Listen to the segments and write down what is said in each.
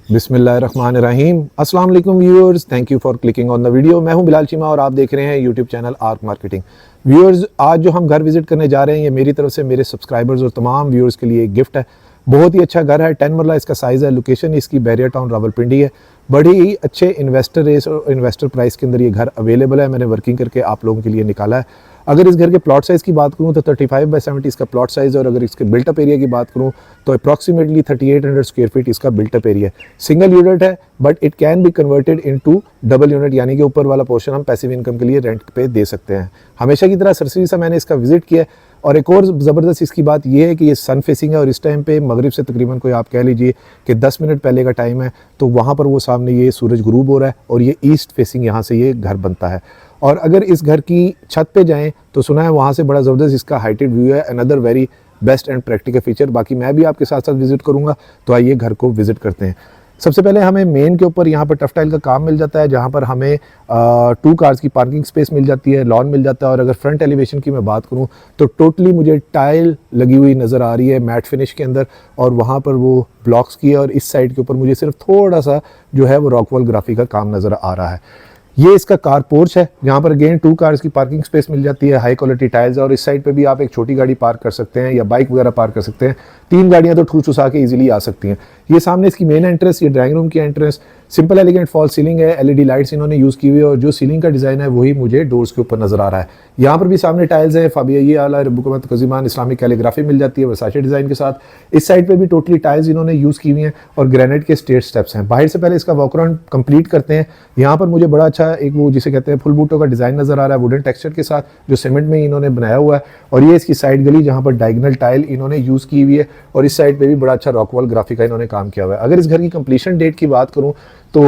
बिस्मिल्लाहिर्रहमानिर्रहीम। अस्सलाम वालेकुम viewers, thank you for clicking on the video. मैं हूं बिलाल चीमा और आप देख रहे हैं YouTube channel arc marketing. Viewers, आज जो हम घर विजिट करने जा रहे हैं ये मेरी तरफ से मेरे सब्सक्राइबर्स और तमाम व्यूअर्स के लिए एक गिफ्ट है। बहुत ही अच्छा घर है, 10 मरला इसका साइज़ है। लोकेशन इसकी बैरियर टाउन रावलपिंडी है। बड़ी ही अच्छे इन्वेस्टर रेस और इन्वेस्टर प्राइस के अंदर ये घर अवेलेबल है। मैंने वर्किंग करके आप लोगों के लिए निकाला है। अगर इस घर के प्लॉट साइज़ की बात करूं तो 35/70 इसका प्लॉट साइज़ है और अगर इसके बिल्टअप एरिया की बात करूं तो अप्रॉक्सीमेटली 3800 स्क्वायर फीट इसका बिल्टअप एरिया है। सिंगल यूनिट है but it can be converted into double unit, यानी कि ऊपर वाला पोर्शन हम पैसिव इनकम के लिए रेंट पे दे सकते हैं। हमेशा की तरह सरसरी से मैंने इसका विजिट किया है और एक और ज़बरदस्त इसकी बात यह है कि ये सन फेसिंग है और इस टाइम पे मगरिब से तकरीबन कोई आप कह लीजिए कि 10 मिनट पहले का टाइम है, तो वहाँ पर वो सामने ये सूरज गुरूब हो रहा है और ये ईस्ट फेसिंग यहाँ से ये घर बनता है। और अगर इस घर की छत पे जाएं तो सुना है वहाँ से बड़ा ज़बरदस्त इसका हाइटेड व्यू है। Another very best and practical feature. बाकी मैं भी आपके साथ साथ विजिट करूँगा, तो आइए घर को विजिट करते हैं। सबसे पहले हमें मेन के ऊपर यहाँ पर टफ टाइल का काम मिल जाता है, जहाँ पर हमें 2 कार्स की पार्किंग स्पेस मिल जाती है, लॉन मिल जाता है। और अगर फ्रंट एलिवेशन की मैं बात करूँ तो टोटली मुझे टाइल लगी हुई नज़र आ रही है मैट फिनिश के अंदर, और वहाँ पर वो ब्लॉक्स की है। और इस साइड के ऊपर मुझे सिर्फ थोड़ा सा जो है वो रॉकवॉल ग्राफी का काम नज़र आ रहा है। ये इसका कार पोर्च है, जहाँ पर अगेन 2 कार्स की पार्किंग स्पेस मिल जाती है, हाई क्वालिटी टाइल्स है। और इस साइड पे भी आप एक छोटी गाड़ी पार्क कर सकते हैं या बाइक वगैरह पार्क कर सकते हैं। 3 गाड़ियाँ तो ठूस ठूसा के इजीली आ सकती हैं। ये सामने इसकी मेन एंट्रेंस, ये ड्राइंग रूम की entrance. Simple elegant fall ceiling है, एलईडी लाइट्स इन्होंने यूज़ की हुई है और जो सीलिंग का डिज़ाइन है वही मुझे डोर्स के ऊपर नज़र आ रहा है। यहाँ पर भी सामने टाइल्स है, फाबियाई आला रब्बुकुम तकज़ीमान इस्लामिक कैलीग्राफी मिल जाती है वर्साचे डिज़ाइन के साथ। इस साइड पे भी टोटली टाइल्स इन्होंने यूज़ की हुई हैं और ग्रेनाइट के स्टेयर स्टेप्स हैं। बाहर से पहले इसका वॉक अराउंड कंप्लीट करते हैं। यहाँ पर मुझे बड़ा अच्छा एक वो जिसे कहते हैं फुल बूटों का डिज़ाइन नज़र आ रहा है वुडन टेक्सचर के साथ, जो सीमेंट में इन्होंने बनाया हुआ है। और ये इसकी साइड गली जहाँ पर डायगोनल टाइल इन्होंने यूज़ की हुई है और इस साइड पे भी बड़ा अच्छा रॉकवॉल ग्राफी का इन्होंने काम किया हुआ है। अगर इस घर की कंप्लीशन डेट की बात करूँ तो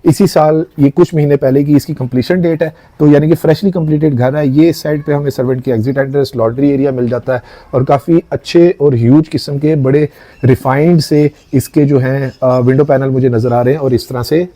इसी साल ये कुछ महीने पहले की इसकी कंप्लीशन डेट है, तो यानी कि फ्रेशली कंप्लीटेड घर है। ये साइड पे हमें सर्वेंट की एग्जिट एंट्रेंस, लॉन्ड्री एरिया मिल जाता है और काफ़ी अच्छे और ह्यूज किस्म के बड़े रिफाइंड से इसके जो हैं विंडो पैनल मुझे नज़र आ रहे हैं। और इस तरह से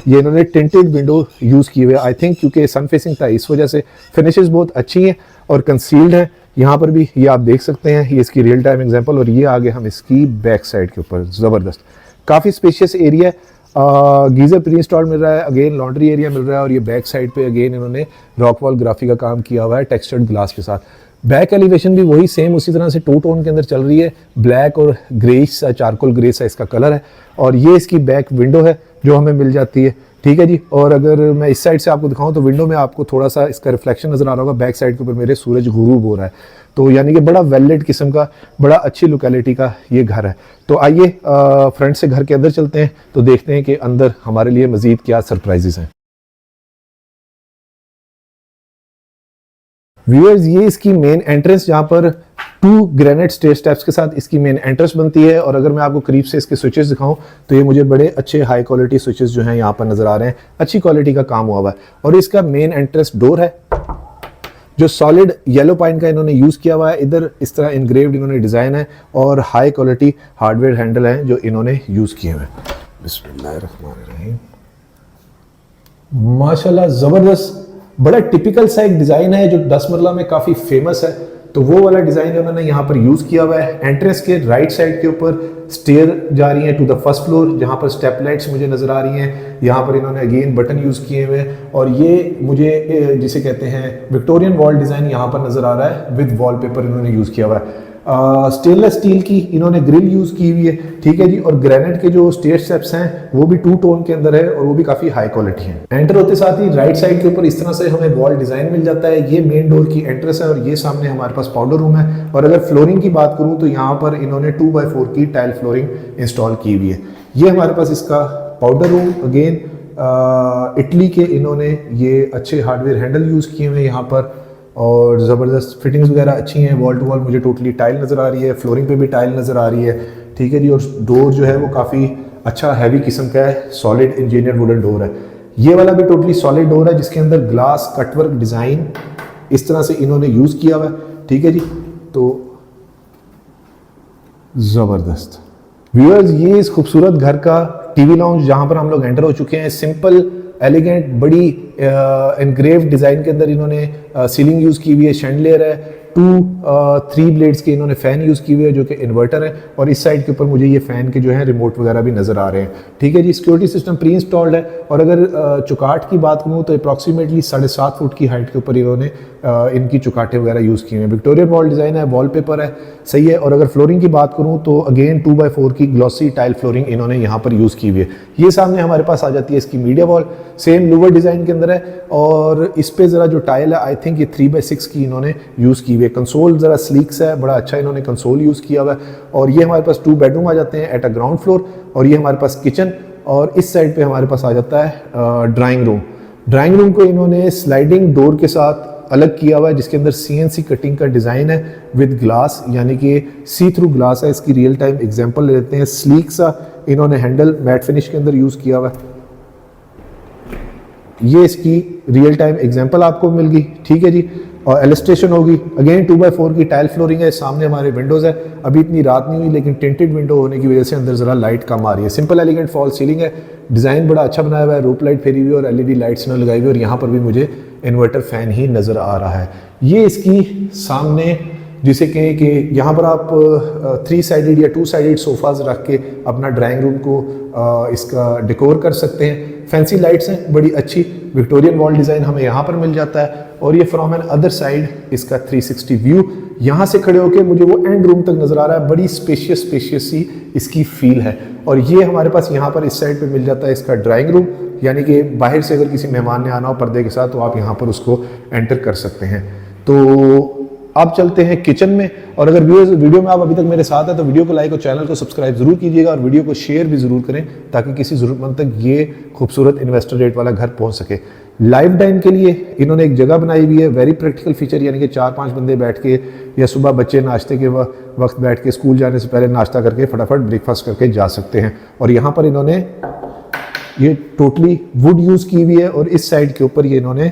ये इन्होंने टिंटेड विंडो यूज़ किए हुए आई थिंक, क्योंकि सन फेसिंग था इस वजह से। फिनिशेस बहुत अच्छी हैं और कंसील्ड हैं। यहाँ पर भी ये आप देख सकते हैं, ये इसकी रियल टाइम एग्जांपल। और ये आगे हम इसकी बैक साइड के ऊपर ज़बरदस्त काफ़ी स्पेशियस एरिया है। गीज़र प्री इंस्टॉल मिल रहा है, अगेन लॉन्ड्री एरिया मिल रहा है। और ये बैक साइड पे अगेन इन्होंने रॉकवॉल ग्राफी का काम किया हुआ है टेक्सचर्ड ग्लास के साथ। बैक एलिवेशन भी वही सेम उसी तरह से 2 टोन के अंदर चल रही है, ब्लैक और ग्रेइश सा, चारकोल ग्रे सा इसका कलर है। और ये इसकी बैक विंडो है जो हमें मिल जाती है, ठीक है जी। और अगर मैं इस साइड से आपको दिखाऊं तो विंडो में आपको थोड़ा सा इसका रिफ्लेक्शन नज़र आ रहा होगा। बैक साइड के ऊपर मेरे सूरज गुरूब हो रहा है, तो यानी कि बड़ा वेल-लिट किस्म का, बड़ा अच्छी लोकेलिटी का ये घर है। तो आइए फ्रंट से घर के अंदर चलते हैं, तो देखते हैं कि अंदर हमारे लिए मज़ीद क्या सरप्राइजेस हैं। व्यूअर्स, ये इसकी मेन एंट्रेंस, जहाँ पर 2 ग्रेनाइट स्टेयर स्टेप्स के साथ इसकी मेन एंट्रेंस बनती है। और अगर मैं आपको करीब से इसके स्विचेस दिखाऊं तो ये मुझे बड़े अच्छे हाई क्वालिटी स्विचेस जो हैं यहाँ पर नज़र आ रहे हैं, अच्छी क्वालिटी का काम हुआ हुआ है। और इसका मेन एंट्रेंस डोर है जो सॉलिड येलो पाइन का इन्होंने यूज़ किया हुआ है। इधर इस तरह इनग्रेव्ड इन्होंने डिज़ाइन है और हाई क्वालिटी हार्डवेयर हैंडल हैं जो इन्होंने यूज़ किए हुए हैं। बिस्मिल्लाहिर्रहमानिर्रहीम, माशाल्लाह ज़बरदस्त, बड़ा टिपिकल सा एक डिज़ाइन है जो 10 मरला में काफ़ी फेमस है। तो वो वाला डिज़ाइन उन्होंने यहाँ पर यूज़ किया हुआ है। एंट्रेंस के राइट साइड के ऊपर स्टेयर जा रही हैं टू द फर्स्ट फ्लोर, जहाँ पर स्टेप लाइट्स मुझे नज़र आ रही हैं। यहाँ पर इन्होंने अगेन बटन यूज़ किए हुए हैं और ये मुझे जिसे कहते हैं विक्टोरियन वॉल डिज़ाइन यहाँ पर नज़र आ रहा है, विद वॉलपेपर इन्होंने यूज़ किया हुआ है। स्टेनलेस स्टील की इन्होंने ग्रिल यूज़ की हुई है, ठीक है जी। और ग्रेनाइट के जो स्टेयर स्टेप्स हैं वो भी 2 टोन के अंदर है और वो भी काफ़ी हाई क्वालिटी है। एंटर होते साथ ही राइट साइड के ऊपर इस तरह से हमें वॉल डिज़ाइन मिल जाता है। ये मेन डोर की एंट्रेंस है और ये सामने हमारे पास पाउडर रूम है। और अगर फ्लोरिंग की बात करूँ तो यहाँ पर इन्होंने 2x4 की टाइल फ्लोरिंग इंस्टॉल की हुई है। ये हमारे पास इसका पाउडर रूम, अगेन इटली के इन्होंने ये अच्छे हार्डवेयर हैंडल यूज़ किए हुए हैं यहाँ पर और ज़बरदस्त फिटिंग्स वगैरह अच्छी हैं। वॉल टू वॉल मुझे टोटली टाइल नज़र आ रही है, फ्लोरिंग पे भी टाइल नज़र आ रही है, ठीक है जी। और डोर जो है वो काफ़ी अच्छा हैवी किस्म का है, सॉलिड इंजीनियर वुडन डोर है। ये वाला भी टोटली सॉलिड डोर है जिसके अंदर ग्लास कटवर्क डिज़ाइन इस तरह से इन्होंने यूज़ किया हुआ है, ठीक है जी। तो ज़बरदस्त व्यूअर्स, ये इस खूबसूरत घर का टीवी लाउंज जहाँ पर हम लोग एंटर हो चुके हैं। सिंपल एलिगेंट बड़ी इनग्रेव डिज़ाइन के अंदर इन्होंने सीलिंग यूज़ की हुई है, शैंडलियर है, 3 ब्लेड्स के इन्होंने फ़ैन यूज़ की हुई है जो कि इन्वर्टर है, और इस साइड के ऊपर मुझे ये फ़ैन के जो है रिमोट वगैरह भी नज़र आ रहे हैं। ठीक है जी, सिक्योरिटी सिस्टम प्री इंस्टॉल्ड है। और अगर चुकाट की बात करूँ तो अप्रॉक्सीमेटली 7.5 फुट की हाइट के ऊपर इन्होंने इनकी चुकाटें वगैरह यूज़ की हुई हैं। विक्टोरियन वॉल डिज़ाइन है, वॉलपेपर है, सही है। और अगर फ्लोरिंग की बात करूँ तो अगेन 2x4 की ग्लॉसी टाइल फ्लोरिंग इन्होंने यहाँ पर यूज़ की हुई है। ये सामने हमारे पास आ जाती है इसकी media wall, same Louvre design के अंदर है, और इस पे ज़रा जो टाइल है आई थिंक ये 3x6 की इन्होंने यूज़ की हुई है। कंसोल ज़रा स्लीक्स है, बड़ा अच्छा इन्होंने कंसोल यूज़ किया हुआ है। और ये हमारे पास 2 बेडरूम आ जाते हैं एट अ ग्राउंड फ्लोर, और ये हमारे पास किचन, और इस साइड पे हमारे पास आ जाता है ड्राइंग रूम। ड्राइंग रूम को इन्होंने स्लाइडिंग डोर के साथ अलग किया हुआ है, जिसके अंदर CNC कटिंग का डिज़ाइन है विद ग्लास, यानी कि सी थ्रू ग्लास है। इसकी रियल टाइम एग्जांपल ले लेते हैं। स्लीक सा इन्होंने हैंडल मैट फिनिश के अंदर यूज़ किया हुआ है। ये इसकी रियल टाइम एग्जांपल आपको मिल गई। ठीक है जी, और एलिस्ट्रेशन होगी। अगेन 2x4 की टाइल फ्लोरिंग है, सामने हमारे विंडोज़ है। अभी इतनी रात नहीं हुई लेकिन टिंटेड विंडो होने की वजह से अंदर ज़रा लाइट कम आ रही है। सिंपल एलिगेंट फॉल सीलिंग है, डिज़ाइन बड़ा अच्छा बनाया हुआ है, रूप लाइट फेरी हुई और LED लाइट्स ने लगाई हुई, और यहाँ पर भी मुझे इन्वर्टर फ़ैन ही नज़र आ रहा है। ये इसकी सामने जिसे कहें कि यहाँ पर आप 3 साइडेड या 2 साइडेड सोफ़ाज रख के अपना ड्राइंग रूम को इसका डेकोर कर सकते हैं। फैंसी लाइट्स हैं बड़ी अच्छी, विक्टोरियन वॉल डिज़ाइन हमें यहाँ पर मिल जाता है। और ये फ्रॉम एन अदर साइड इसका 360 व्यू, यहाँ से खड़े होकर मुझे वो एंड रूम तक नज़र आ रहा है। बड़ी स्पेशियस सी इसकी फील है। और ये हमारे पास यहाँ पर इस साइड पे मिल जाता है इसका ड्राइंग रूम, यानी कि बाहर से अगर किसी मेहमान ने आना हो पर्दे के साथ तो आप यहाँ पर उसको एंटर कर सकते हैं। तो अब चलते हैं किचन में। और अगर वीडियो में आप अभी तक मेरे साथ हैं तो वीडियो को लाइक और चैनल को सब्सक्राइब जरूर कीजिएगा, और वीडियो को शेयर भी जरूर करें ताकि किसी ज़रूरतमंद तक ये खूबसूरत इन्वेस्टर रेट वाला घर पहुंच सके। लाइव डाइन के लिए इन्होंने एक जगह बनाई हुई है, वेरी प्रैक्टिकल फीचर, यानी कि 4-5 बंदे बैठ के या सुबह बच्चे नाश्ते के वक्त बैठ के स्कूल जाने से पहले नाश्ता करके फटाफट ब्रेकफास्ट करके जा सकते हैं। और यहाँ पर इन्होंने ये टोटली वुड यूज़ की हुई है, और इस साइड के ऊपर ये इन्होंने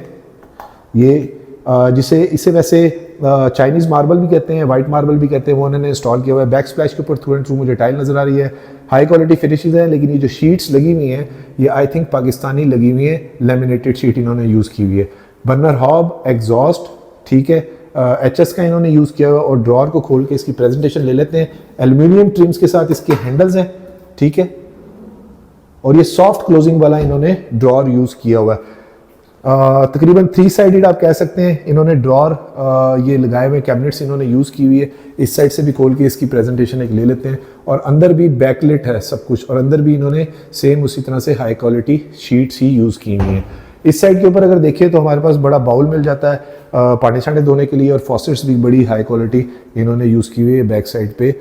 जिसे इसे वैसे चाइनीज़ मार्बल भी कहते हैं, वाइट मार्बल भी कहते हैं, वो उन्होंने इंस्टॉल किया हुआ है। बैक स्प्लैश के ऊपर थ्रू एंड थ्रू मुझे टाइल नज़र आ रही है। हाई क्वालिटी फिनिशेज है, लेकिन ये जो शीट्स लगी हुई हैं ये आई थिंक पाकिस्तानी लगी हुई है, लेमिनेटेड शीट इन्होंने यूज़ की हुई है। बर्नर हॉब, एग्जॉस्ट, ठीक है, HS का इन्होंने यूज़ किया हुआ है। और ड्रॉर को खोल के इसकी प्रेजेंटेशन ले लेते हैं। एल्यूमिनियम ट्रिम्स के साथ इसके हैंडल्स हैं, ठीक है, और ये सॉफ्ट क्लोजिंग वाला इन्होंने ड्रॉर यूज़ किया हुआ है। तकरीबन 3 साइडेड आप कह सकते हैं इन्होंने ड्रॉर ये लगाए हुए कैबिनेट्स इन्होंने यूज़ की हुई है। इस साइड से भी खोल के इसकी प्रेजेंटेशन एक ले लेते हैं। और अंदर भी बैकलिट है सब कुछ, और अंदर भी इन्होंने सेम उसी तरह से हाई क्वालिटी शीट्स ही यूज़ की हुई हैं। इस साइड के ऊपर अगर देखिए तो हमारे पास बड़ा बाउल मिल जाता है पानी छाने धोने के लिए, और फॉसेट्स भी बड़ी हाई क्वालिटी इन्होंने यूज़ की हुई है। बैक साइड पे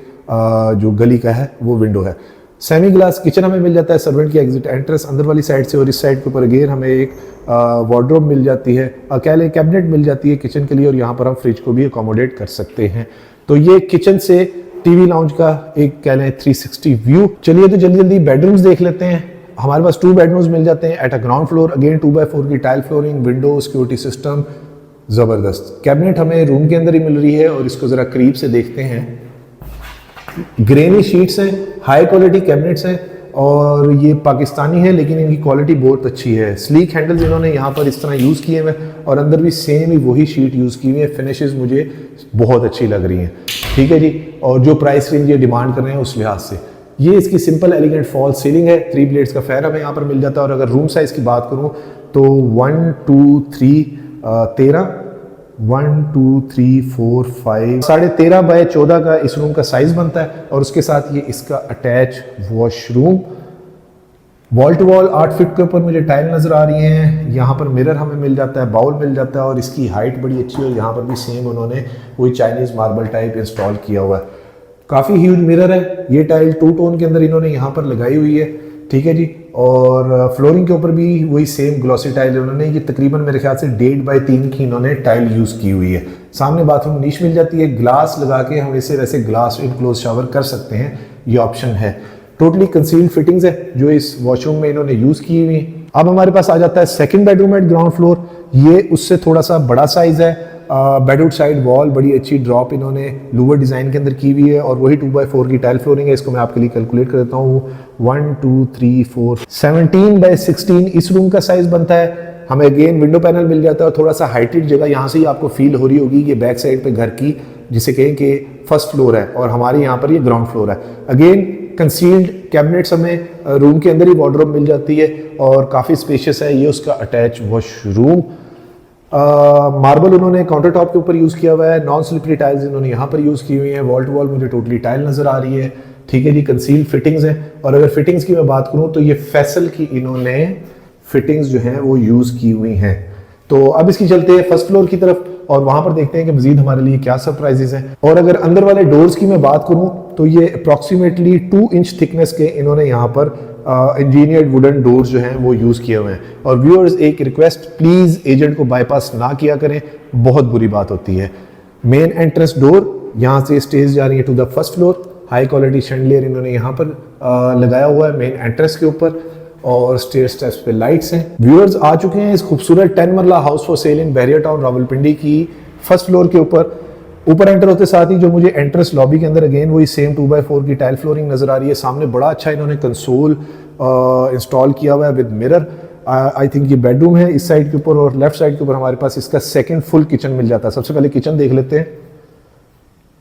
जो गली का है वो विंडो है। सेमी ग्लास किचन हमें मिल जाता है, सर्वेंट की एग्जिट एंट्रेंस अंदर वाली साइड से, और इस साइड के ऊपर अगेन हमें एक वार्डरोब मिल जाती है, अकेले कैबिनेट मिल जाती है किचन के लिए, और यहाँ पर हम फ्रिज को भी अकोमोडेट कर सकते हैं। तो ये किचन से टीवी लाउंज का एक कह लें 360 व्यू। चलिए तो जल्दी जल्दी बेडरूम्स देख लेते हैं। हमारे पास 2 बेडरूम्स मिल जाते हैं at a ground floor, again 2x4 की tile flooring, window, security system, ज़बरदस्त। कैबिनेट हमें रूम के अंदर ही मिल रही है, और इसको ज़रा करीब से देखते हैं। ग्रेनी शीट्स हैं, हाई क्वालिटी कैबिनेट्स हैं, और ये पाकिस्तानी है लेकिन इनकी क्वालिटी बहुत अच्छी है। स्लीक हैंडल्स इन्होंने यहाँ पर इस तरह यूज़ किए हुए, और अंदर भी सेम ही वही शीट यूज़ की हुई है। फिनिशेस मुझे बहुत अच्छी लग रही हैं, ठीक है जी। और जो प्राइस रेंज ये डिमांड कर रहे हैं उस लिहाज से ये इसकी सिंपल एलिगेंट फॉल सीलिंग है। 3 ब्लेड्स का फैन हमें यहाँ पर मिल जाता है। और अगर रूम साइज़ की बात करूँ तो 1 2 3 13 1 2 3 4 5 13.5 बाय 14 का इस रूम का साइज बनता है। और उसके साथ ये इसका attach washroom, wall to wall 8 feet के ऊपर मुझे टाइल नजर आ रही हैं। यहाँ पर मिरर हमें मिल जाता है, बाउल मिल जाता है, और इसकी हाइट बड़ी अच्छी है। और यहाँ पर भी सेम उन्होंने वही चाइनीज मार्बल टाइप इंस्टॉल किया हुआ है। काफ़ी ह्यूज मिरर है। ये टाइल 2 टोन के अंदर इन्होंने यहाँ पर लगाई हुई है, ठीक है जी। और फ्लोरिंग के ऊपर भी वही सेम ग्लॉसी टाइल उन्होंने, ये तकरीबन मेरे ख्याल से 1.5 बाय 3 की इन्होंने टाइल यूज़ की हुई है। सामने बाथरूम नीश मिल जाती है, ग्लास लगा के हम इसे वैसे ग्लास इनक्लोज शावर कर सकते हैं, ये ऑप्शन है। टोटली कंसील्ड फिटिंग्स है जो इस वॉशरूम में इन्होंने यूज़ की हुई है। अब हमारे पास आ जाता है second bedroom eight ground floor. ये उससे थोड़ा सा बड़ा साइज़ है। बेडरूम साइड वॉल बड़ी अच्छी ड्रॉप इन्होंने लूवर डिज़ाइन के अंदर की हुई है, और वही 2x4 की टाइल फ्लोरिंग है। इसको मैं आपके लिए कैलकुलेट कर देता हूँ। 1 2 3 4 17 बाय 16 इस रूम का साइज बनता है। हमें अगेन विंडो पैनल मिल जाता है और थोड़ा सा हाइटेड जगह यहाँ से ही आपको फील हो रही होगी कि बैक साइड पे घर की जिसे कहें कि फर्स्ट फ्लोर है और हमारे यहाँ पर ये ग्राउंड फ्लोर है। अगेन कंसील्ड कैबिनेट्स हमें रूम के अंदर ही वार्डरोब मिल जाती है और काफ़ी स्पेशियस है। ये उसका अटैच वॉशरूम, मार्बल उन्होंने काउंटर टॉप के ऊपर यूज़ किया हुआ है, नॉन स्लिपरी टाइल्स इन्होंने यहाँ पर यूज़ की हुई हैं, वॉल टू वॉल मुझे टोटली टाइल नज़र आ रही है। ठीक है जी, कंसील्ड फिटिंग्स हैं। और अगर फिटिंग्स की मैं बात करूँ तो ये फैसल की इन्होंने फिटिंग्स जो हैं वो यूज़ की हुई हैं। तो अब इसकी चलते हैं फर्स्ट फ्लोर की तरफ और वहां पर देखते हैं कि मजीद हमारे लिए क्या सरप्राइजेस हैं। और अगर अंदर वाले डोर्स की मैं बात करूं तो ये अप्रॉक्सीमेटली 2 इंच थिकनेस के इन्होंने यहाँ पर इंजीनियर्ड वुडन डोर्स जो हैं वो यूज़ किए हुए हैं। और व्यूअर्स एक रिक्वेस्ट, प्लीज़ एजेंट को बाईपास ना किया करें, बहुत बुरी बात होती है। मेन एंट्रेंस डोर, यहाँ से स्टेज जा रही है to the first floor. High quality chandelier इन्होंने यहाँ पर लगाया हुआ है मेन एंट्रेंस के ऊपर और स्टेयर स्टेप्स पे लाइट्स हैं। व्यूअर्स आ चुके हैं इस खूबसूरत 10 मरला house for sale in Bahria town Rawalpindi की फर्स्ट फ्लोर के ऊपर एंटर होते साथ ही जो मुझे एंट्रेंस लॉबी के अंदर अगेन वही सेम 2x4 की टाइल फ्लोरिंग नजर आ रही है। सामने बड़ा अच्छा इन्होंने कंसोल इंस्टॉल किया हुआ है विद मिरर। आई थिंक ये बेडरूम है इस साइड के ऊपर और लेफ्ट साइड के ऊपर हमारे पास इसका सेकंड फुल किचन मिल जाता है। सबसे पहले किचन देख लेते हैं,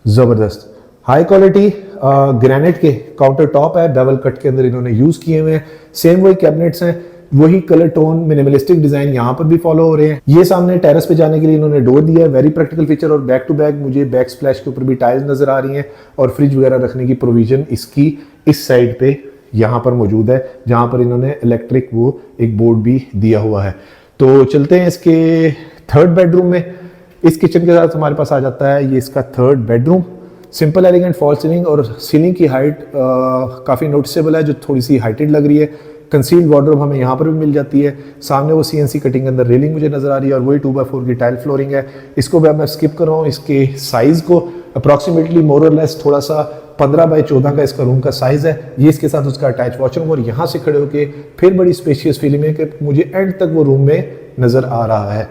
जबरदस्त हाई क्वालिटी ग्रेनाइट के काउंटर टॉप है, बेवल कट के अंदर इन्होंने यूज किए हुए हैं। सेम वही कैबिनेट्स हैं, वही कलर टोन मिनिमलिस्टिक डिजाइन यहाँ पर भी फॉलो हो रहे हैं। ये सामने टेरेस पे जाने के लिए इन्होंने डोर दिया है, वेरी प्रैक्टिकल फीचर। और बैक टू बैक मुझे बैक स्प्लैश के ऊपर भी टाइल्स नजर आ रही हैं और फ्रिज वगैरह रखने की प्रोविजन इसकी इस साइड पे यहाँ पर मौजूद है, जहाँ पर इन्होंने इलेक्ट्रिक वो एक बोर्ड भी दिया हुआ है। तो चलते हैं इसके थर्ड बेडरूम में। इस किचन के साथ हमारे पास आ जाता है ये इसका third bedroom. Simple elegant fall ceiling और सीलिंग की हाइट काफ़ी नोटिसेबल है, जो थोड़ी सी हाइटेड लग रही है। कंसील्ड वार्डरोब हमें यहाँ पर भी मिल जाती है। सामने वो CNC कटिंग के अंदर रेलिंग मुझे नजर आ रही है और वही 2x4 की टाइल फ्लोरिंग है। इसको भी मैं स्किप कर रहा हूँ। इसके साइज को अप्रॉक्सीमेटली मोर और लेस थोड़ा सा 15x14 का इसका रूम का साइज है। ये इसके साथ उसका अटैच वॉशरूम और यहाँ से खड़े होकर फिर बड़ी स्पेशियस फीलिंग है कि मुझे एंड तक वो रूम में नजर आ रहा है।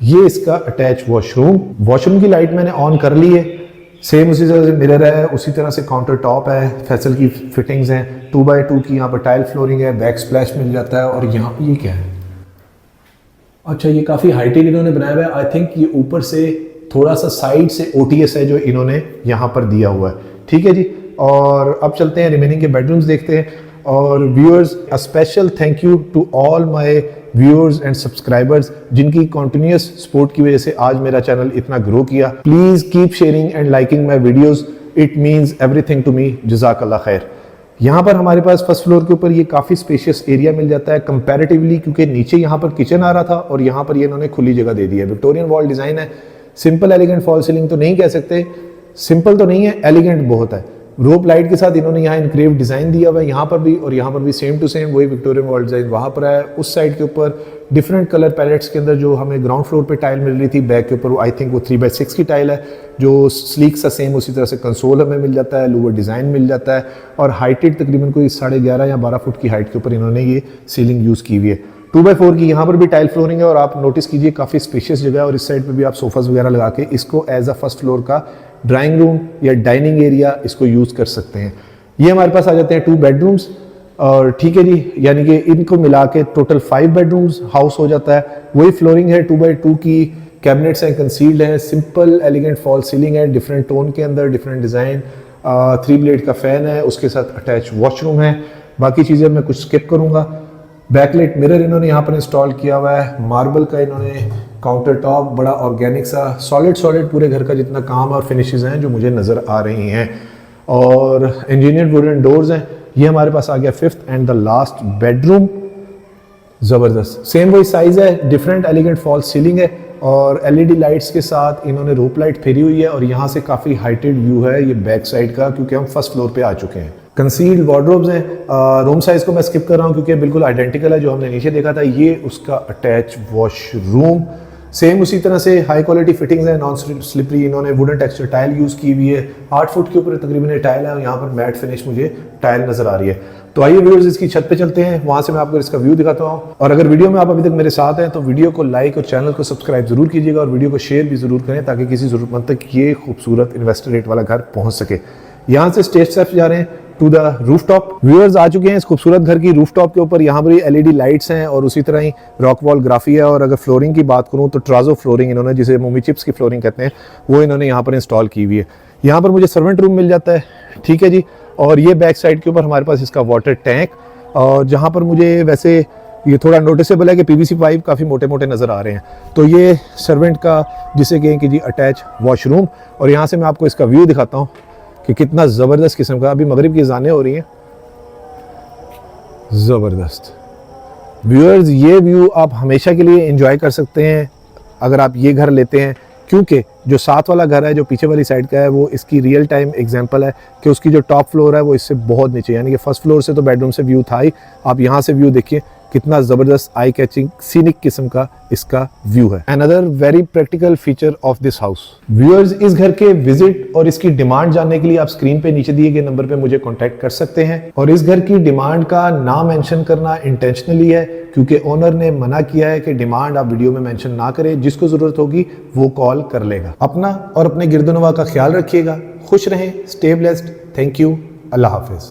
ये इसका अटैच वॉशरूम की लाइट मैंने ऑन कर ली है। सेम उसी तरह से मिरर है, उसी तरह से काउंटर टॉप है, फैसल की फिटिंग्स हैं, 2x2 की यहाँ पर टाइल फ्लोरिंग है, बैक स्प्लैश मिल जाता है। और यहाँ पे ये क्या है, अच्छा ये काफ़ी हाइटेड इन्होंने बनाया हुआ है। आई थिंक ये ऊपर से थोड़ा सा साइड से OTS है जो इन्होंने यहाँ पर दिया हुआ है। ठीक है जी, और अब चलते हैं रिमेनिंग के बेडरूम्स देखते हैं। और viewers, a special thank you to all my viewers and subscribers जिनकी कॉन्टिन्यूस सपोर्ट की वजह से आज मेरा चैनल इतना ग्रो किया। Please keep sharing and liking my videos, it means everything to me. जज़ाकल्लाह खैर। यहाँ पर हमारे पास फर्स्ट फ्लोर के ऊपर ये काफ़ी स्पेशियस एरिया मिल जाता है कंपैरेटिवली, क्योंकि नीचे यहाँ पर किचन आ रहा था और यहाँ पर ये इन्होंने खुली जगह दे दी है। विक्टोरियन वॉल डिज़ाइन है, सिंपल एलिगेंट फॉल सीलिंग तो नहीं कह सकते, सिंपल तो नहीं है, एलिगेंट बहुत है। रोप लाइट के साथ इन्होंने यहाँ इनक्रेव डिज़ाइन दिया हुआ है, यहाँ पर भी और यहाँ पर भी सेम टू सेम वही विक्टोरियन वॉल डिज़ाइन वहाँ पर है। उस साइड के ऊपर डिफरेंट कलर पैलेट्स के अंदर जो हमें ग्राउंड फ्लोर पे टाइल मिल रही थी, बैक के ऊपर आई थिंक वो 3x6 की टाइल है जो स्लीक सा सेम उसी तरह से कंसोल हमें मिल जाता है, लोअर डिज़ाइन मिल जाता है और हाइटेड तकरीबन कोई 11.5 या 12 फुट की हाइट के ऊपर इन्होंने ये सीलिंग यूज़ की हुई है। 2x4 की यहाँ पर भी टाइल फ्लोरिंग है और आप नोटिस कीजिए काफ़ी स्पेशियस जगह है और इस साइड पे भी आप सोफाज वगैरह लगा के इसको एज अ फर्स्ट फ्लोर का ड्राइंग रूम या डाइनिंग एरिया इसको यूज़ कर सकते हैं। ये हमारे पास आ जाते हैं 2 बेडरूम्स और ठीक है जी, यानी कि इनको मिला के टोटल 5 बेडरूम्स हाउस हो जाता है। वही फ्लोरिंग है, 2x2 की कैबिनेट्स हैं, कंसील्ड हैं, सिंपल एलिगेंट फॉल सीलिंग है, डिफरेंट टोन के अंदर डिफरेंट डिज़ाइन, 3 ब्लेड का फ़ैन है, उसके साथ अटैच वॉशरूम है। बाकी चीज़ें मैं कुछ स्किप करूँगा। बैकलाइट मिरर इन्होंने यहाँ पर इंस्टॉल किया हुआ है, मार्बल का इन्होंने काउंटर टॉप, बड़ा ऑर्गेनिक सा सॉलिड पूरे घर का जितना काम और फिनिशेस हैं जो मुझे नज़र आ रही हैं। और इंजीनियर्ड वुडन डोर्स हैं। ये हमारे पास आ गया 5th and the last bedroom. ज़बरदस्त सेम वही साइज़ है, डिफरेंट एलिगेंट फॉल सीलिंग है और LED लाइट्स के साथ इन्होंने रोप लाइट फेरी हुई है और यहाँ से काफ़ी हाइटेड व्यू है ये बैक साइड का, क्योंकि हम फर्स्ट फ्लोर पे आ चुके हैं। कंसील्ड वार्डरोब्स हैं। रूम साइज़ को मैं स्किप कर रहा हूँ क्योंकि बिल्कुल आइडेंटिकल है जो हमने नीचे देखा था। ये उसका अटैच वॉशरूम, सेम उसी तरह से हाई क्वालिटी फिटिंग्स है, नॉन स्लिपरी इन्होंने वुडन टेक्सचर टाइल यूज़ की हुई है। 8 फुट के ऊपर तकरीबन टाइल है और यहाँ पर मैट फिनिश मुझे टाइल नजर आ रही है। तो आइए व्यूअर्स इसकी छत पे चलते हैं, वहाँ से मैं आपको इसका व्यू दिखाता हूँ। और अगर वीडियो में आप अभी तक मेरे साथ हैं तो वीडियो को लाइक और चैनल को सब्सक्राइब जरूर कीजिएगा और वीडियो को शेयर भी जरूर करें ताकि किसी ज़रूरतमंद तक ये खूबसूरत इन्वेस्टर रेट वाला घर पहुँच सके। यहाँ से स्टेज स्टेप्स जा रहे हैं टू द रूफटॉप। व्यूअर्स आ चुके हैं इस खूबसूरत घर की रूफटॉप के ऊपर। यहाँ पर ही LED लाइट्स हैं और उसी तरह ही रॉक वॉल ग्राफी है। और अगर फ्लोरिंग की बात करूँ तो ट्राजो फ्लोरिंग इन्होंने, जिसे मोमी चिप्स की फ्लोरिंग कहते हैं, वो इन्होंने यहाँ पर इंस्टॉल की हुई है। यहाँ पर मुझे सर्वेंट रूम मिल जाता है, ठीक है जी। और ये बैक साइड के ऊपर हमारे पास इसका वाटर टैंक, और जहाँ पर मुझे वैसे ये थोड़ा नोटिसेबल है कि PVC पाइप काफ़ी मोटे मोटे नज़र आ रहे हैं। तो ये सर्वेंट का जिसे कहें कि जी अटैच वॉशरूम। और यहाँ से मैं आपको इसका व्यू दिखाता हूँ कि कितना ज़बरदस्त किस्म का, अभी मगरिब की अज़ानें हो रही हैं, ज़बरदस्त। व्यूअर्स ये व्यू आप हमेशा के लिए एंजॉय कर सकते हैं अगर आप ये घर लेते हैं, क्योंकि जो साथ वाला घर है जो पीछे वाली साइड का है वो इसकी रियल टाइम एग्जांपल है कि उसकी जो टॉप फ्लोर है वो इससे बहुत नीचे, यानी कि फर्स्ट फ्लोर से तो बेडरूम से व्यू था ही, आप यहाँ से व्यू देखिए कितना ज़बरदस्त आई कैचिंग सीनिक किस्म का इसका व्यू है। Another very practical feature of this house. Viewers इस घर के विजिट और इसकी डिमांड जानने के लिए आप स्क्रीन पे नीचे दिए गए नंबर पे मुझे कांटेक्ट कर सकते हैं। और इस घर की डिमांड का ना मेंशन करना इंटेंशनली है, क्योंकि ओनर ने मना किया है कि डिमांड आप वीडियो में मेंशन ना करें, जिसको ज़रूरत होगी वो कॉल कर लेगा। अपना और अपने गिरदोनवा का ख्याल रखिएगा, खुश रहें, स्टे ब्लेस्ड, थैंक यू, अल्लाह हाफिज़।